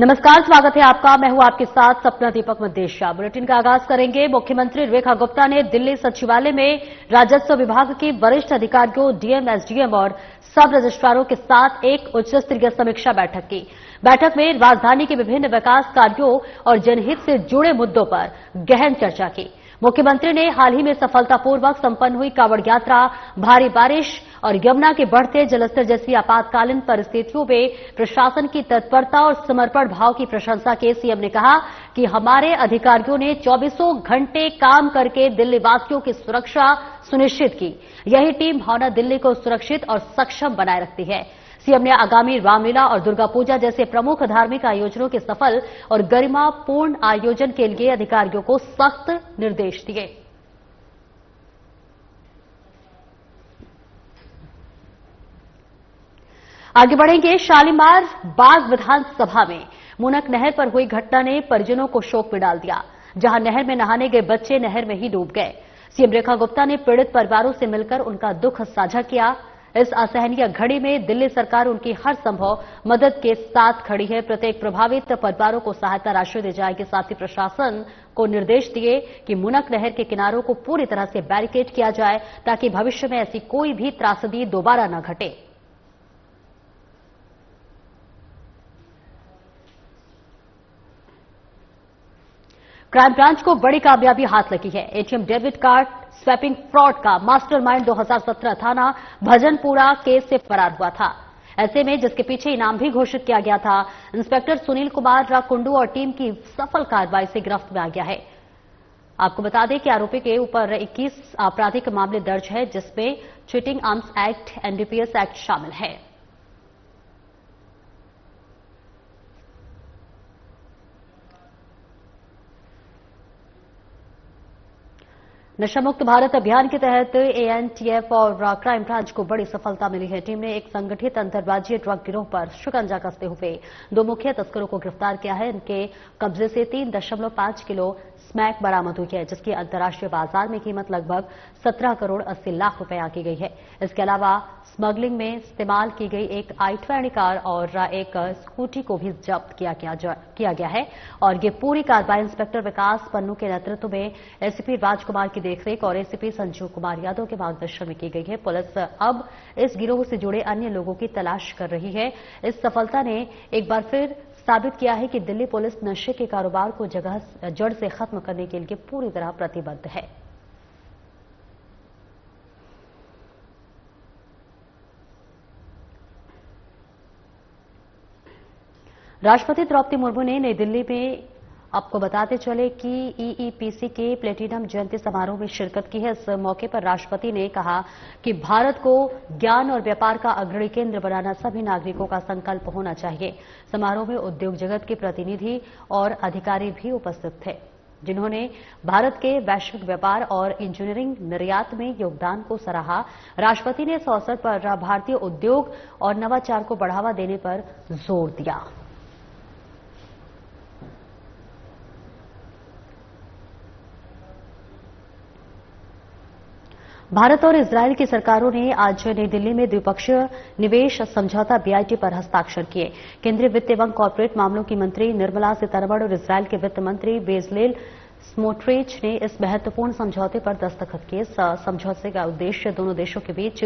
नमस्कार, स्वागत है आपका। मैं हूं आपके साथ सपना दीपक मदेशिया। बुलेटिन का आगाज करेंगे। मुख्यमंत्री रेखा गुप्ता ने दिल्ली सचिवालय में राजस्व विभाग के वरिष्ठ अधिकारियों, डीएम, एसडीएम और सब रजिस्ट्रारों के साथ एक उच्च स्तरीय समीक्षा बैठक की। बैठक में राजधानी के विभिन्न विकास कार्यों और जनहित से जुड़े मुद्दों पर गहन चर्चा की। मुख्यमंत्री ने हाल ही में सफलतापूर्वक संपन्न हुई कांवड़ यात्रा, भारी बारिश और यमुना के बढ़ते जलस्तर जैसी आपातकालीन परिस्थितियों में प्रशासन की तत्परता और समर्पण भाव की प्रशंसा की। सीएम ने कहा कि हमारे अधिकारियों ने 24 घंटे काम करके दिल्ली वासियों की सुरक्षा सुनिश्चित की। यही टीम भावना दिल्ली को सुरक्षित और सक्षम बनाए रखती है। सीएम ने आगामी रामलीला और दुर्गा पूजा जैसे प्रमुख धार्मिक आयोजनों के सफल और गरिमापूर्ण आयोजन के लिए अधिकारियों को सख्त निर्देश दिए। आगे बढ़ेंगे। शालीमार बाग विधानसभा में मुनक नहर पर हुई घटना ने परिजनों को शोक में डाल दिया। जहां नहर में नहाने गए बच्चे नहर में ही डूब गए। सीएम रेखा गुप्ता ने पीड़ित परिवारों से मिलकर उनका दुख साझा किया। इस असहनीय घड़ी में दिल्ली सरकार उनकी हर संभव मदद के साथ खड़ी है। प्रत्येक प्रभावित परिवारों को सहायता राशि दी जाएगी। साथ ही प्रशासन को निर्देश दिए कि मुनक नहर के किनारों को पूरी तरह से बैरिकेड किया जाए ताकि भविष्य में ऐसी कोई भी त्रासदी दोबारा न घटे। क्राइम ब्रांच को बड़ी कामयाबी हाथ लगी है। ATM debit card swapping fraud का मास्टरमाइंड 2017 थाना भजनपुरा केस से फरार हुआ था। ऐसे में जिसके पीछे इनाम भी घोषित किया गया था, इंस्पेक्टर सुनील कुमार कुंडू और टीम की सफल कार्रवाई से गिरफ्त में आ गया है। आपको बता दें कि आरोपी के ऊपर 21 आपराधिक मामले दर्ज है, जिसमें cheating arms act, NDPS act शामिल है। नशा मुक्त भारत अभियान के तहत एएनटीएफ और क्राइम ब्रांच को बड़ी सफलता मिली है। टीम ने एक संगठित अंतर्राज्यीय ड्रग गिरोह पर शिकंजा कसते हुए 2 मुख्य तस्करों को गिरफ्तार किया है। इनके कब्जे से 3.5 किलो स्मैक बरामद हुई है, जिसकी अंतर्राष्ट्रीय बाजार में कीमत लगभग 17 करोड़ 80 लाख रुपए आकी गई है। इसके अलावा स्मगलिंग में इस्तेमाल की गई एक i20 कार और एक स्कूटी को भी जब्त किया गया है। और ये पूरी कार्रवाई इंस्पेक्टर विकास पन्नू के नेतृत्व में एसीपी राजकुमार की देखरेख और एसीपी संजीव कुमार यादव के मार्गदर्शन में की गई है। पुलिस अब इस गिरोह से जुड़े अन्य लोगों की तलाश कर रही है। इस सफलता ने एक बार फिर साबित किया है कि दिल्ली पुलिस नशे के कारोबार को जड़ से खत्म करने के लिए पूरी तरह प्रतिबद्ध है। राष्ट्रपति द्रौपदी मुर्मू ने नई दिल्ली में आपको बताते चले कि ईईपीसी के प्लेटिनम जयंती समारोह में शिरकत की है। इस मौके पर राष्ट्रपति ने कहा कि भारत को ज्ञान और व्यापार का अग्रणी केंद्र बनाना सभी नागरिकों का संकल्प होना चाहिए। समारोह में उद्योग जगत के प्रतिनिधि और अधिकारी भी उपस्थित थे, जिन्होंने भारत के वैश्विक व्यापार और इंजीनियरिंग निर्यात में योगदान को सराहा। राष्ट्रपति ने इस अवसर पर भारतीय उद्योग और नवाचार को बढ़ावा देने पर जोर दिया। भारत और इजरायल की सरकारों ने आज नई दिल्ली में द्विपक्षीय निवेश समझौता बीआईटी पर हस्ताक्षर किए। केंद्रीय वित्त एवं कॉर्पोरेट मामलों की मंत्री निर्मला सीतारमण और इजरायल के वित्त मंत्री बेजलेल स्मोट्रिच ने इस महत्वपूर्ण समझौते पर दस्तखत किए। समझौते का उद्देश्य दोनों देशों के बीच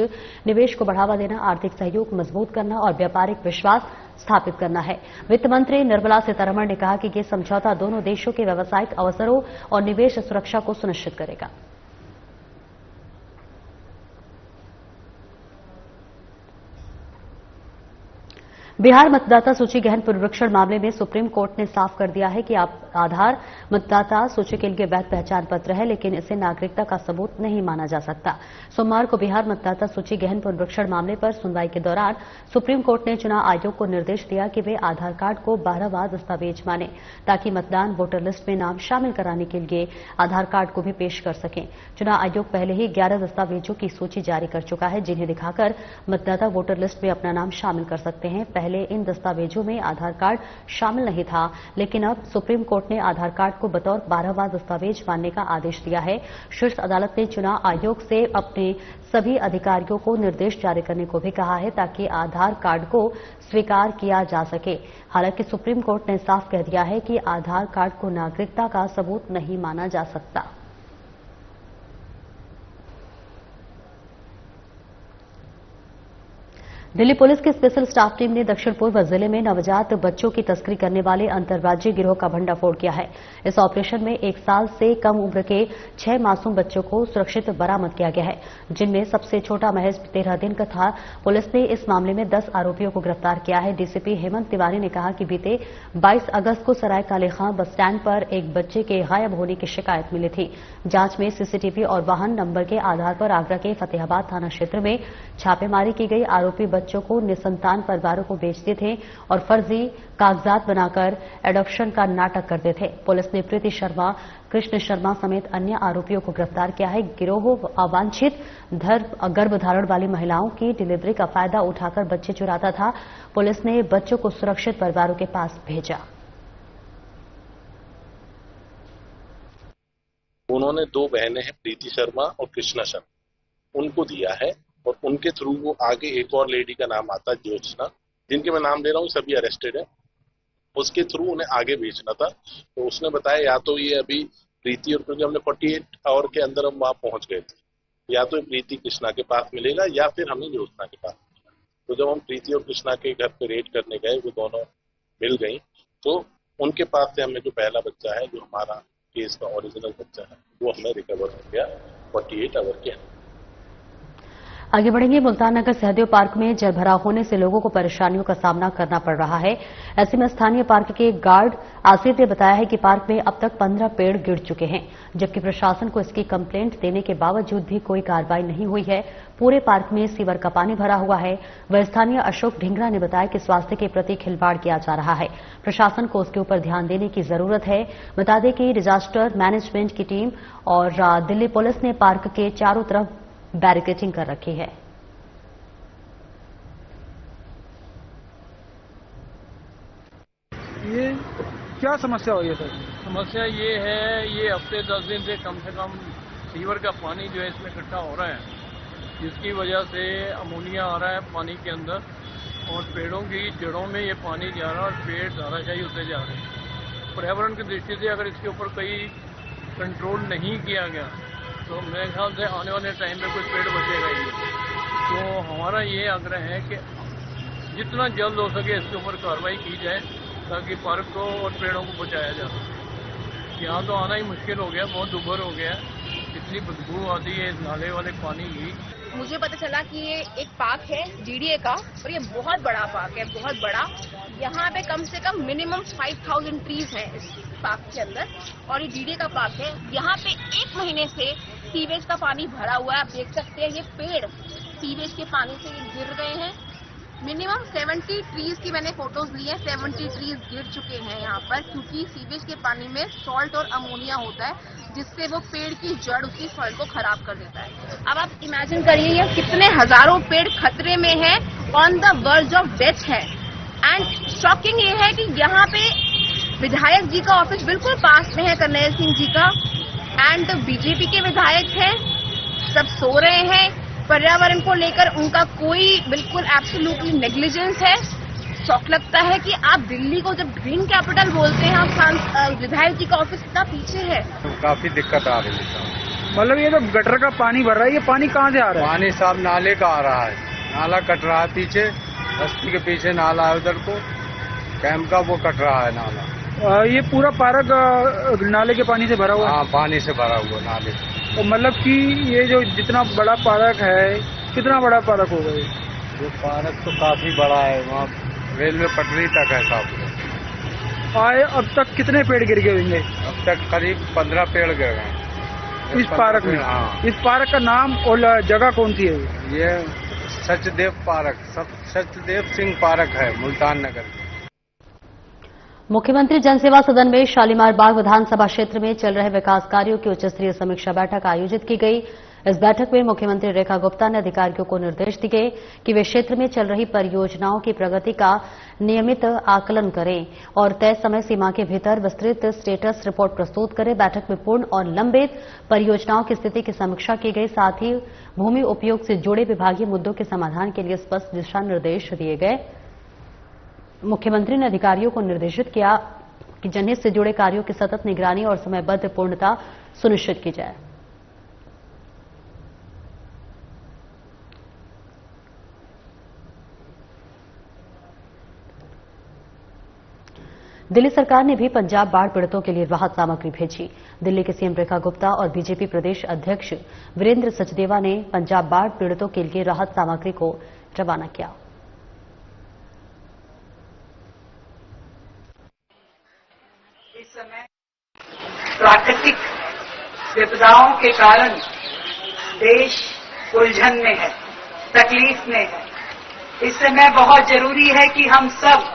निवेश को बढ़ावा देना, आर्थिक सहयोग मजबूत करना और व्यापारिक विश्वास स्थापित करना है। वित्त मंत्री निर्मला सीतारमण ने कहा कि यह समझौता दोनों देशों के व्यावसायिक अवसरों और निवेश सुरक्षा को सुनिश्चित करेगा। बिहार मतदाता सूची गहन पुनरीक्षण मामले में सुप्रीम कोर्ट ने साफ कर दिया है कि आधार मतदाता सूची के लिए वैध पहचान पत्र है, लेकिन इसे नागरिकता का सबूत नहीं माना जा सकता। सोमवार को बिहार मतदाता सूची गहन पुनरीक्षण मामले पर सुनवाई के दौरान सुप्रीम कोर्ट ने चुनाव आयोग को निर्देश दिया कि वे आधार कार्ड को 12वां दस्तावेज माने, ताकि मतदान वोटर लिस्ट में नाम शामिल कराने के लिए आधार कार्ड को भी पेश कर सकें। चुनाव आयोग पहले ही 11 दस्तावेजों की सूची जारी कर चुका है, जिन्हें दिखाकर मतदाता वोटर लिस्ट में अपना नाम शामिल कर सकते हैं। पहले इन दस्तावेजों में आधार कार्ड शामिल नहीं था, लेकिन अब सुप्रीम कोर्ट ने आधार कार्ड को बतौर 12वां दस्तावेज मानने का आदेश दिया है। शीर्ष अदालत ने चुनाव आयोग से अपने सभी अधिकारियों को निर्देश जारी करने को भी कहा है ताकि आधार कार्ड को स्वीकार किया जा सके। हालांकि सुप्रीम कोर्ट ने साफ कह दिया है कि आधार कार्ड को नागरिकता का सबूत नहीं माना जा सकता। दिल्ली पुलिस की स्पेशल स्टाफ टीम ने दक्षिण पूर्व जिले में नवजात बच्चों की तस्करी करने वाले अंतर्राज्यीय गिरोह का भंडाफोड़ किया है। इस ऑपरेशन में 1 साल से कम उम्र के 6 मासूम बच्चों को सुरक्षित बरामद किया गया है, जिनमें सबसे छोटा महज 13 दिन का था। पुलिस ने इस मामले में 10 आरोपियों को गिरफ्तार किया है। डीसीपी हेमंत तिवारी ने कहा कि बीते 22 अगस्त को सराय काले खां बस स्टैंड पर एक बच्चे के गायब होने की शिकायत मिली थी। जांच में सीसीटीवी और वाहन नंबर के आधार पर आगरा के फतेहाबाद थाना क्षेत्र में छापेमारी की गई। आरोपी बच्चों को निसंतान परिवारों को बेचते थे और फर्जी कागजात बनाकर एडॉप्शन का नाटक करते थे। पुलिस ने प्रीति शर्मा, कृष्ण शर्मा समेत अन्य आरोपियों को गिरफ्तार किया है। गिरोह अवांछित गर्भधारण वाली महिलाओं की डिलीवरी का फायदा उठाकर बच्चे चुराता था। पुलिस ने बच्चों को सुरक्षित परिवारों के पास भेजा। उन्होंने 2 बहनें हैं, प्रीति शर्मा और कृष्णा शर्मा, उनको दिया है और उनके थ्रू वो आगे एक और लेडी का नाम आता है ज्योत्सना, जिनके मैं नाम ले रहा हूँ, सभी अरेस्टेड है। उसके थ्रू उन्हें आगे भेजना था। तो उसने बताया या तो ये अभी प्रीति, और क्योंकि हमने 48 आवर के अंदर हम वहां पहुंच गए थे, या तो प्रीति कृष्णा के पास मिलेगा या फिर हमें ज्योत्सना के पास मिलेगा। तो जब हम प्रीति और कृष्णा के घर पे रेड करने गए, वो दोनों मिल गई, तो उनके पास से हमें जो पहला बच्चा है, जो हमारा केस का ओरिजिनल बच्चा है, वो हमें रिकवर हो गया 48 आवर के अंदर। आगे बढ़ेंगे। मुल्तान नगर सहदेव पार्क में जलभराव होने से लोगों को परेशानियों का सामना करना पड़ रहा है। ऐसे में स्थानीय पार्क के गार्ड आसिफ ने बताया है कि पार्क में अब तक 15 पेड़ गिर चुके हैं, जबकि प्रशासन को इसकी कंप्लेंट देने के बावजूद भी कोई कार्रवाई नहीं हुई है। पूरे पार्क में सीवर का पानी भरा हुआ है। वह स्थानीय अशोक ढिंगरा ने बताया कि स्वास्थ्य के प्रति खिलवाड़ किया जा रहा है। प्रशासन को उसके ऊपर ध्यान देने की जरूरत है। बता दें कि डिजास्टर मैनेजमेंट की टीम और दिल्ली पुलिस ने पार्क के चारों तरफ बैरिकेडिंग कर रखी है। ये क्या समस्या हुई है सर? समस्या ये है, ये हफ्ते 10 दिन से कम सीवर का पानी जो है इसमें इकट्ठा हो रहा है, जिसकी वजह से अमोनिया आ रहा है पानी के अंदर और पेड़ों की जड़ों में ये पानी जा रहा है और पेड़ धाराशायी होते जा रहे हैं। पर्यावरण की दृष्टि से अगर इसके ऊपर कोई कंट्रोल नहीं किया गया तो मेरे ख्याल से आने वाले टाइम में कोई पेड़ बचेगा ही नहीं। तो हमारा ये आग्रह है कि जितना जल्द हो सके इसके ऊपर कार्रवाई की जाए ताकि पार्क को और पेड़ों को बचाया जा सके। यहाँ तो आना ही मुश्किल हो गया, बहुत दुभर हो गया, इतनी बदबू आती है इस नाले वाले पानी की। मुझे पता चला कि ये एक पार्क है जीडीए का और ये बहुत बड़ा पार्क है, बहुत बड़ा। यहाँ पे कम से कम मिनिमम 5000 ट्रीज हैं इस पार्क के अंदर और ये जीडीए का पार्क है। यहाँ पे 1 महीने से सीवेज का पानी भरा हुआ है। आप देख सकते हैं ये पेड़ सीवेज के पानी से गिर गए हैं। मिनिमम 70 ट्रीज की मैंने फोटोज ली है। 70 ट्रीज गिर चुके हैं यहाँ पर, क्योंकि सीवेज के पानी में सॉल्ट और अमोनिया होता है, जिससे वो पेड़ की जड़ उसकी सॉइल को खराब कर देता है। अब आप इमेजिन करिए ये कितने हजारों पेड़ खतरे में है, on the verge of death है। एंड शॉकिंग ये है कि यहाँ पे विधायक जी का ऑफिस बिल्कुल पास में है, कन्हैया सिंह जी का, एंड बीजेपी के विधायक हैं, सब सो रहे हैं। पर्यावरण को लेकर उनका कोई बिल्कुल एब्सोल्युटली नेग्लिजेंस है। शौक लगता है कि आप दिल्ली को जब ग्रीन कैपिटल बोलते हैं, आप विधायक जी का ऑफिस इतना पीछे है। काफी दिक्कत आ रही है। मतलब ये तो गटर का पानी भर रहा है, ये पानी कहाँ से आ रहा है? पानी साहब नाले का आ रहा है, नाला कट रहा है पीछे, बस्ती के पीछे नाला है, उधर को कैंप का वो कट रहा है नाला। ये पूरा पार्क नाले के पानी से भरा हुआ है? हाँ, पानी से भरा हुआ नाले। तो मतलब कि ये जो जितना बड़ा पार्क है, कितना बड़ा पार्क होगा ये? पार्क तो काफी बड़ा है, वहाँ रेलवे पटरी तक है साहब। आए अब तक कितने पेड़ गिर गए होंगे? अब तक करीब 15 पेड़ गिर गए इस पार्क में। हाँ। इस पार्क का नाम और जगह कौन सी है? ये सचदेव पार्क, सचदेव सिंह पार्क है, मुल्तान नगर। मुख्यमंत्री जनसेवा सदन में शालीमार बाग विधानसभा क्षेत्र में चल रहे विकास कार्यों की उच्च स्तरीय समीक्षा बैठक आयोजित की गई। इस बैठक में मुख्यमंत्री रेखा गुप्ता ने अधिकारियों को निर्देश दिए कि वे क्षेत्र में चल रही परियोजनाओं की प्रगति का नियमित आकलन करें और तय समय सीमा के भीतर विस्तृत स्टेटस रिपोर्ट प्रस्तुत करें। बैठक में पूर्ण और लंबित परियोजनाओं की स्थिति की समीक्षा की गई। साथ ही भूमि उपयोग से जुड़े विभागीय मुद्दों के समाधान के लिए स्पष्ट दिशा निर्देश दिए गए। मुख्यमंत्री ने अधिकारियों को निर्देशित किया कि जनहित से जुड़े कार्यों की सतत निगरानी और समयबद्ध पूर्णता सुनिश्चित की जाए। दिल्ली सरकार ने भी पंजाब बाढ़ पीड़ितों के लिए राहत सामग्री भेजी। दिल्ली के सीएम रेखा गुप्ता और बीजेपी प्रदेश अध्यक्ष वीरेंद्र सचदेवा ने पंजाब बाढ़ पीड़ितों के लिए राहत सामग्री को रवाना किया। इस समय प्राकृतिक विपदाओं के कारण देश उलझन में है, तकलीफ में है। इस समय बहुत जरूरी है कि हम सब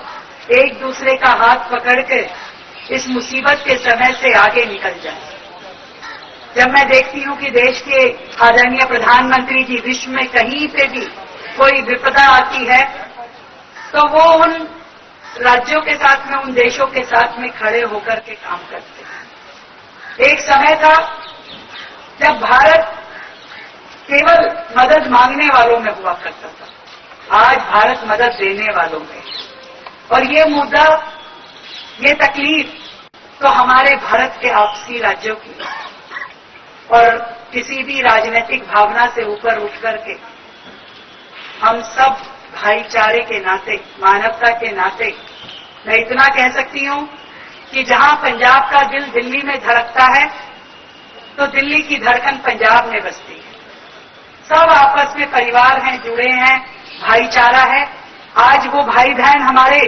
एक दूसरे का हाथ पकड़कर इस मुसीबत के समय से आगे निकल जाएं। जब मैं देखती हूं कि देश के आदरणीय प्रधानमंत्री जी विश्व में कहीं पे भी कोई विपदा आती है तो वो उन राज्यों के साथ में, उन देशों के साथ में खड़े होकर के काम करते हैं। एक समय था जब भारत केवल मदद मांगने वालों में हुआ करता था, आज भारत मदद देने वालों में। और ये मुद्दा, ये तकलीफ तो हमारे भारत के आपसी राज्यों की और किसी भी राजनीतिक भावना से ऊपर उठ करके हम सब भाईचारे के नाते, मानवता के नाते, मैं इतना कह सकती हूं कि जहां पंजाब का दिल दिल्ली में धड़कता है तो दिल्ली की धड़कन पंजाब में बसती है। सब आपस में परिवार हैं, जुड़े हैं, भाईचारा है। आज वो भाई बहन हमारे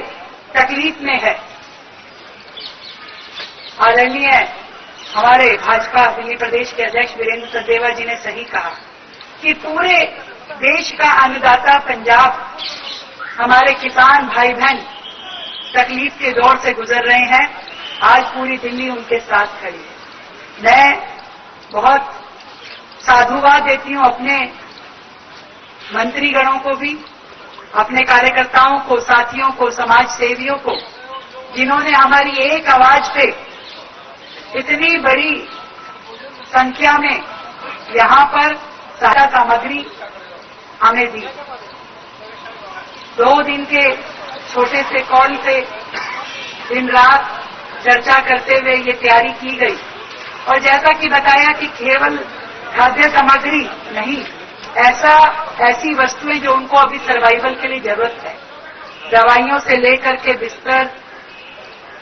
तकलीफ में है। आदरणीय हमारे भाजपा दिल्ली प्रदेश के अध्यक्ष वीरेंद्र सचदेवा जी ने सही कहा कि पूरे देश का अन्नदाता पंजाब, हमारे किसान भाई बहन तकलीफ के दौर से गुजर रहे हैं। आज पूरी दिल्ली उनके साथ खड़ी है। मैं बहुत साधुवाद देती हूं अपने मंत्रीगणों को भी, अपने कार्यकर्ताओं को, साथियों को, समाज सेवियों को, जिन्होंने हमारी एक आवाज पे इतनी बड़ी संख्या में यहां पर सहायता सामग्री हमें दी। 2 दिन के छोटे से कॉल पे दिन रात चर्चा करते हुए ये तैयारी की गई। और जैसा कि बताया कि केवल खाद्य सामग्री नहीं, ऐसी वस्तुएं जो उनको अभी सर्वाइवल के लिए जरूरत है, दवाइयों से लेकर के बिस्तर,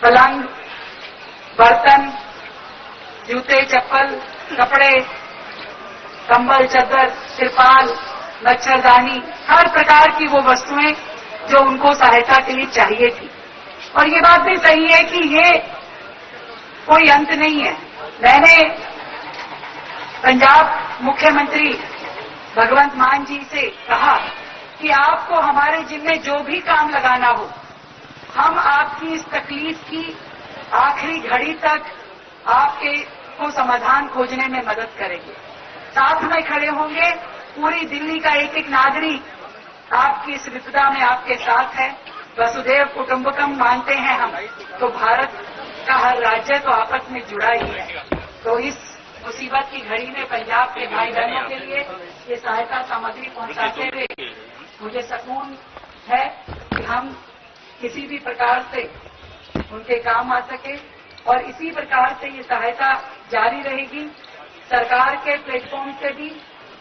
पलंग, बर्तन, जूते, चप्पल, कपड़े, कंबल, चादर, तिरपाल, मच्छरदानी, हर प्रकार की वो वस्तुएं जो उनको सहायता के लिए चाहिए थी। और ये बात भी सही है कि ये कोई अंत नहीं है। मैंने पंजाब मुख्यमंत्री भगवंत मान जी से कहा कि आपको हमारे जिम्मे जो भी काम लगाना हो, हम आपकी इस तकलीफ की आखिरी घड़ी तक आपके को समाधान खोजने में मदद करेंगे, साथ में खड़े होंगे। पूरी दिल्ली का एक एक नागरिक आपकी इस विपदा में आपके साथ है। वसुधैव कुटुंबकम मानते हैं हम, तो भारत का हर राज्य तो आपस में जुड़ा ही है। तो इस मुसीबत की घड़ी में पंजाब के भाई बहनों के लिए ये सहायता सामग्री पहुंचाते हुए मुझे सुकून है कि हम किसी भी प्रकार से उनके काम आ सके और इसी प्रकार से ये सहायता जारी रहेगी। सरकार के प्लेटफॉर्म से भी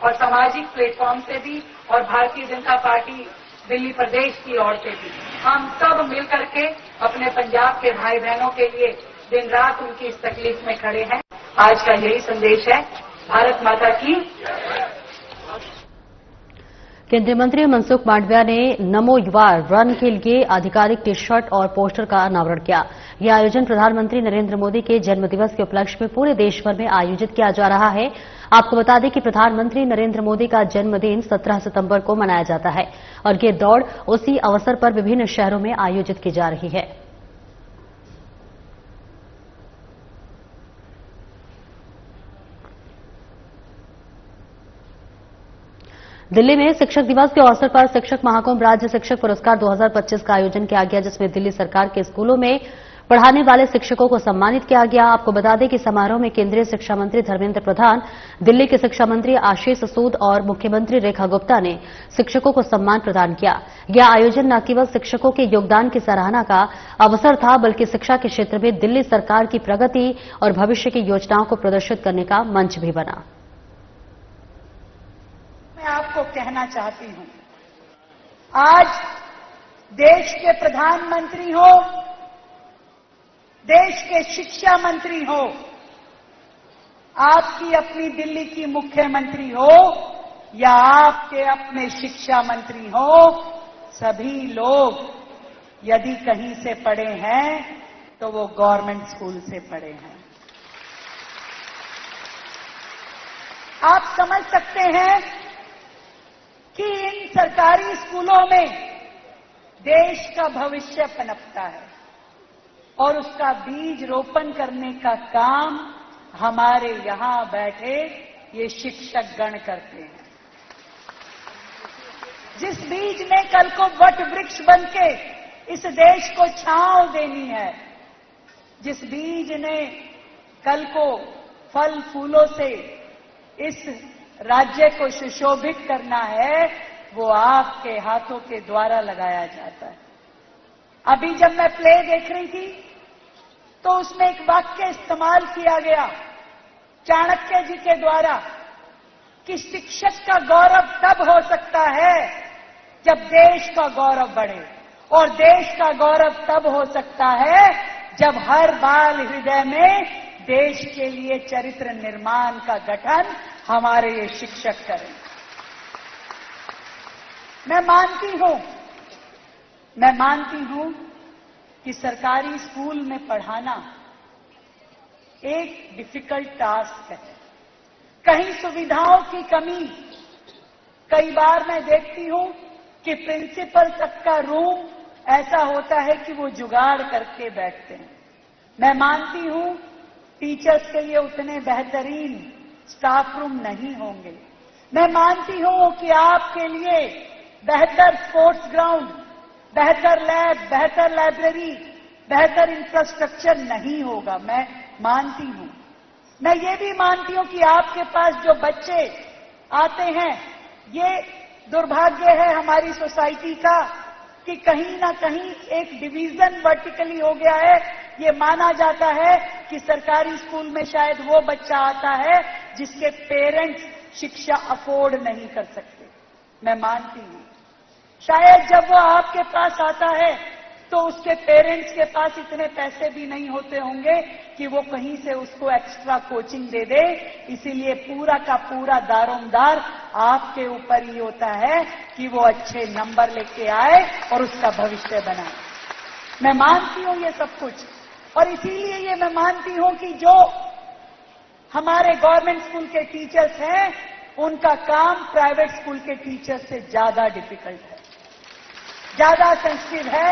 और सामाजिक प्लेटफॉर्म से भी और भारतीय जनता पार्टी दिल्ली प्रदेश की ओर से भी हम सब मिल करके अपने पंजाब के भाई बहनों के लिए दिन रात उनकी इस तकलीफ में खड़े हैं। आज का यही संदेश है। भारत माता की। केंद्रीय मंत्री मनसुख मांडविया ने नमो युवा रन के लिए आधिकारिक टी शर्ट और पोस्टर का अनावरण किया। यह आयोजन प्रधानमंत्री नरेंद्र मोदी के जन्मदिवस के उपलक्ष्य में पूरे देश भर में आयोजित किया जा रहा है। आपको बता दें कि प्रधानमंत्री नरेंद्र मोदी का जन्मदिन 17 सितंबर को मनाया जाता है और ये दौड़ उसी अवसर पर विभिन्न शहरों में आयोजित की जा रही है। दिल्ली में शिक्षक दिवस के अवसर पर शिक्षक महाकुंभ राज्य शिक्षक पुरस्कार 2025 का आयोजन किया गया, जिसमें दिल्ली सरकार के स्कूलों में पढ़ाने वाले शिक्षकों को सम्मानित किया गया। आपको बता दें कि समारोह में केंद्रीय शिक्षा मंत्री धर्मेंद्र प्रधान, दिल्ली के शिक्षा मंत्री आशीष सूद और मुख्यमंत्री रेखा गुप्ता ने शिक्षकों को सम्मान प्रदान किया। यह आयोजन न केवल शिक्षकों के योगदान की सराहना का अवसर था, बल्कि शिक्षा के क्षेत्र में दिल्ली सरकार की प्रगति और भविष्य की योजनाओं को प्रदर्शित करने का मंच भी बना। मैं आपको कहना चाहती हूं, आज देश के प्रधानमंत्री हो, देश के शिक्षा मंत्री हो, आपकी अपनी दिल्ली की मुख्यमंत्री हो या आपके अपने शिक्षा मंत्री हो, सभी लोग यदि कहीं से पढ़े हैं तो वो गवर्नमेंट स्कूल से पढ़े हैं। आप समझ सकते हैं कि इन सरकारी स्कूलों में देश का भविष्य पनपता है और उसका बीज रोपण करने का काम हमारे यहां बैठे ये शिक्षक गण करते हैं। जिस बीज ने कल को वट वृक्ष बनके इस देश को छांव देनी है, जिस बीज ने कल को फल फूलों से इस राज्य को सुशोभित करना है, वो आपके हाथों के द्वारा लगाया जाता है। अभी जब मैं प्ले देख रही थी तो उसमें एक वाक्य इस्तेमाल किया गया चाणक्य जी के द्वारा कि शिक्षक का गौरव तब हो सकता है जब देश का गौरव बढ़े, और देश का गौरव तब हो सकता है जब हर बाल हृदय में देश के लिए चरित्र निर्माण का गठन हमारे ये शिक्षक करें। मैं मानती हूं कि सरकारी स्कूल में पढ़ाना एक डिफिकल्ट टास्क है। कहीं सुविधाओं की कमी, कई बार मैं देखती हूं कि प्रिंसिपल तक का रूम ऐसा होता है कि वो जुगाड़ करके बैठते हैं। मैं मानती हूं टीचर्स के लिए उतने बेहतरीन स्टाफ रूम नहीं होंगे। मैं मानती हूं कि आपके लिए बेहतर स्पोर्ट्स ग्राउंड, बेहतर लैब, बेहतर लाइब्रेरी, बेहतर इंफ्रास्ट्रक्चर नहीं होगा। मैं मानती हूं। मैं ये भी मानती हूं कि आपके पास जो बच्चे आते हैं, ये दुर्भाग्य है हमारी सोसाइटी का कि कहीं ना कहीं एक डिवीजन वर्टिकली हो गया है। ये माना जाता है कि सरकारी स्कूल में शायद वो बच्चा आता है जिसके पेरेंट्स शिक्षा अफोर्ड नहीं कर सकते। मैं मानती हूं शायद जब वो आपके पास आता है तो उसके पेरेंट्स के पास इतने पैसे भी नहीं होते होंगे कि वो कहीं से उसको एक्स्ट्रा कोचिंग दे दे। इसीलिए पूरा का पूरा दारोमदार आपके ऊपर ही होता है कि वो अच्छे नंबर लेके आए और उसका भविष्य बनाए। मैं मानती हूं ये सब कुछ, और इसीलिए ये मैं मानती हूं कि जो हमारे गवर्नमेंट स्कूल के टीचर्स हैं, उनका काम प्राइवेट स्कूल के टीचर्स से ज्यादा डिफिकल्ट है, ज्यादा सेंसिटिव है।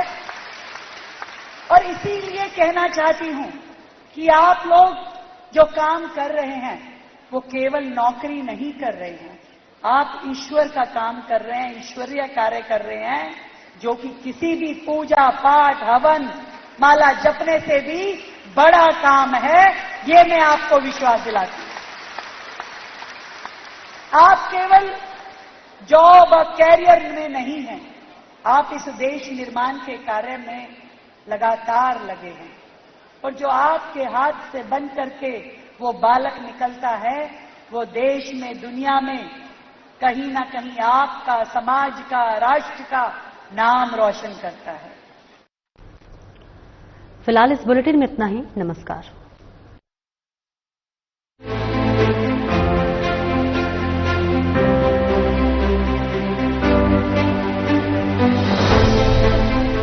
और इसीलिए कहना चाहती हूं कि आप लोग जो काम कर रहे हैं वो केवल नौकरी नहीं कर रहे हैं, आप ईश्वर का काम कर रहे हैं, ईश्वरीय कार्य कर रहे हैं, जो कि किसी भी पूजा पाठ हवन माला जपने से भी बड़ा काम है। ये मैं आपको विश्वास दिलाती हूं। आप केवल जॉब और कैरियर में नहीं हैं, आप इस देश निर्माण के कार्य में लगातार लगे हैं। और जो आपके हाथ से बन करके वो बालक निकलता है, वो देश में, दुनिया में कहीं ना कहीं आपका, समाज का, राष्ट्र का नाम रोशन करता है। फिलहाल इस बुलेटिन में इतना ही। नमस्कार।